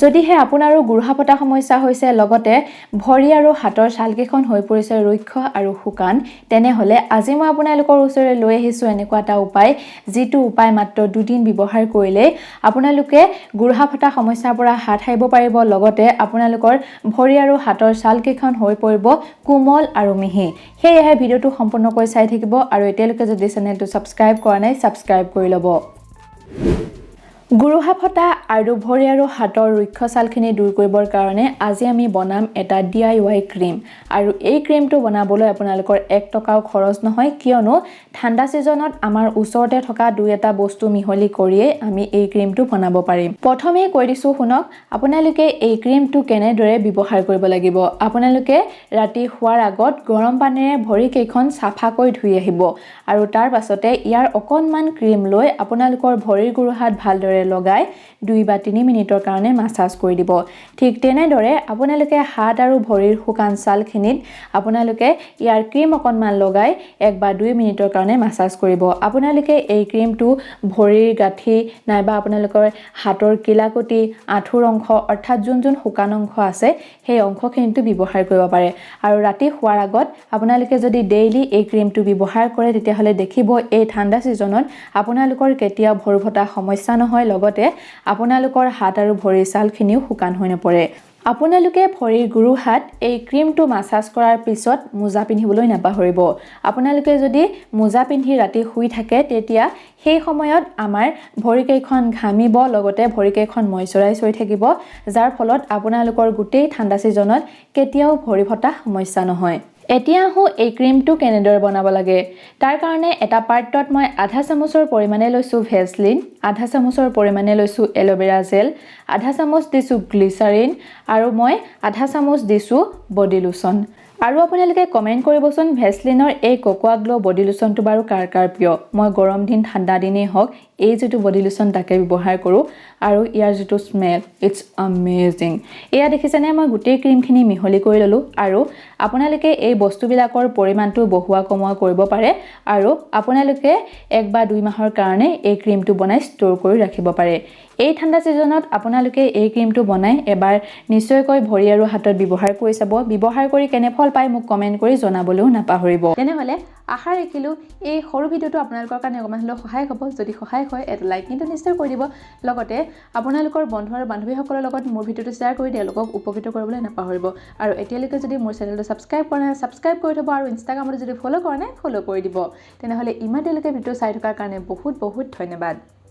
যদিহে আপোনাৰো গুৰুহাপতা সমস্যা হৈছে লগতে ভৰি আৰু হাতৰ ছালকেইখন হৈ পৰিছে ৰুক্ষ আৰু শুকান তেনেহলে আজি মই আপোনালোকৰ ওচৰলৈ লৈ আহিছো এনেকুৱা এটা উপায় যিটো উপায় মাত্ৰ 2 দিন ব্যৱহাৰ কৰিলে আপোনালোকে গুৰুহাপতা সমস্যাৰ পৰা হাত সাৰিব পাৰিব লগতে আপোনালোকৰ ভৰি আৰু হাতৰ ছালকেইখন হৈ পৰিব কোমল আৰু মিহি সেয়েহে ভিডিওটো সম্পূৰ্ণকৈ চাই থাকিব আৰু এতিয়ালৈকে যদি চেনেলটো সাবস্ক্ৰাইব কৰা নাই সাবস্ক্ৰাইব কৰি ল'ব গুৰুহাপতা আৰু ভৰি আৰু হাতৰ ৰুক্ষ ছালখিনি দূৰ কৰিবৰ কাৰণে আজি আমি বনাম এটা DIY ক্ৰীম আৰু এই ক্ৰীমটো বনাবলৈ আপোনালোকৰ 1 টকাও খৰচ নহয় কিয়নো ঠাণ্ডা সিজনত আমাৰ ওচৰতে থকা দুই এটা বস্তু মিহলি কৰিয়ে আমি এই ক্ৰীমটো বনাব পাৰিম প্ৰথমে কৈ দিছো শুনক আপোনালোকে এই ক্ৰীমটো কেনেদৰে ব্যৱহাৰ কৰিব লাগিব আপোনালোকে ৰাতি শুৱাৰ আগত গৰম পানীৰে ভৰি কেইখন সাফাকৈ ধুই আহিব আৰু তাৰ পাছতে ইয়াৰ অকনমান ক্ৰীম লৈ আপোনালোকৰ ভৰিৰ গুৰুহাত ভালদৰে লগাই 2 বা 3 মিনিটৰ কাৰণে মাসাজ কৰি দিব ঠিক তেনেদৰে আপোনালোকে হাত আৰু ভৰিৰ শুকান ছালখিনিত আপোনালোকে ইয়াৰ ক্ৰীম অকনমান লগাই 1 বা 2 মিনিটৰ কাৰণে মাসাজ কৰিব আপোনালোকে এই ক্ৰীমটো ভৰিৰ গাঁঠি নাইবা আপোনালোকৰ হাতৰ কিলাকটি আঁঠুৰ অংশ অৰ্থাৎ যোন শুকান অংশ আছে সেই অংশখিনিটো ব্যৱহাৰ কৰিব পাৰে আৰু ৰাতি শুৱাৰ আগত আপোনালোকে যদি ডেইলি এই ক্ৰীমটো ব্যৱহাৰ কৰে তেতিয়াহলে দেখিব এই ঠাণ্ডা সিজনত আপোনালোকৰ কেতিয়া ভৰিভটা সমস্যা নহয় লগতে আপোনালোকৰ হাত আৰু ভৰিৰ ছালখিনিও শুকান হৈ নপৰে আপোনালোকে ভৰিৰ গুৰুহাত এই ক্ৰীমটো মাসাজ কৰাৰ পিছত মোজা পিন্ধিবলৈ নাপাহৰিব আপোনালোকে যদি মোজা পিন্ধি ৰাতি শুই থাকে তেতিয়া সেই সময়ত আমাৰ ভৰিকেইখন ঘামিব লগতে ভৰিকেইখন ময়শ্চাৰাইজ হৈ থাকিব যাৰ ফলত আপোনালোকৰ গোটেই ঠাণ্ডা সিজনত কেতিয়াও ভৰিভটা সমস্যা নহয় এতিয়া এই ক্ৰীমটো কেনেদৰে বনাব লাগে তাৰ কাৰণে এটা পাত্ৰত মই আধা চামুচৰ পৰিমাণে লৈছো ভেসলিন আধা চামুচৰ পৰিমাণে লৈছো এলোভেৰা জেল আধা চামুচ দিছো গ্লিচাৰিন আৰু মই আধা চামুচ দিছো বডি লোচন আৰু আপোনালোকে কমেন্ট কৰিবচোন ভেসলিনৰ এই কোকোৱা গ্লো বডি লোচনটো বাৰু কাৰ প্ৰিয় মই গৰম দিন ঠাণ্ডা দিনেই হওক এই যেটো বডি লোচন তাকে ব্যৱহাৰ কৰো আৰু ইয়াৰ যেটো স্মেল ইটস অ্যামেজিং এয়া দেখিছেনে মই গোটেই ক্ৰীমখিনি মিহলি কৰি ললো আৰু আপোনালোকে এই বস্তুবিলাকৰ পৰিমাণটো বহুৱা কমোৱা কৰিব পাৰে আৰু আপোনালোকে 1 বা 2 মাহৰ কাৰণে এই ক্ৰীমটো বনাই ষ্টৰ কৰি ৰাখিব পাৰে এই ঠাণ্ডা সিজনত আপোনালোকে এই ক্ৰীমটো বনাই এবাৰ নিশ্চয়কৈ ভৰি আৰু হাতত ব্যৱহাৰ কৰি চাব ব্যৱহাৰ কৰি কেনে ফল পায় মোক কমেন্ট কৰি জনাবলৈও নাপাহৰিব তেনেহলে আশা ৰাখিলো এই সৰু ভিডিওটো আপোনালোকৰ কাৰণে অকমান হলেও সহায় হ'ব যদি সহায় হয় এটা লাইক কিন্তু নিশ্চয় কৰি দিব লগতে আপোনালোকৰ বন্ধু আৰু বান্ধৱীসকলৰ লগত মোৰ ভিডিওটো শ্বেয়াৰ কৰি তেওঁলোকক উপকৃত কৰিবলৈ নাপাহৰিব আৰু এতিয়ালৈকে যদি মোৰ চেনেলটো সাবস্ক্ৰাইব কৰা নাই সাবস্ক্ৰাইব কৰি থব আৰু ইনষ্টাগ্ৰামত যদি ফলো কৰা নাই ফলো কৰি দিব তেনেহলে ইমানলৈকে ভিডিও চাই থকাৰ কাৰণে বহুত বহুত ধন্যবাদ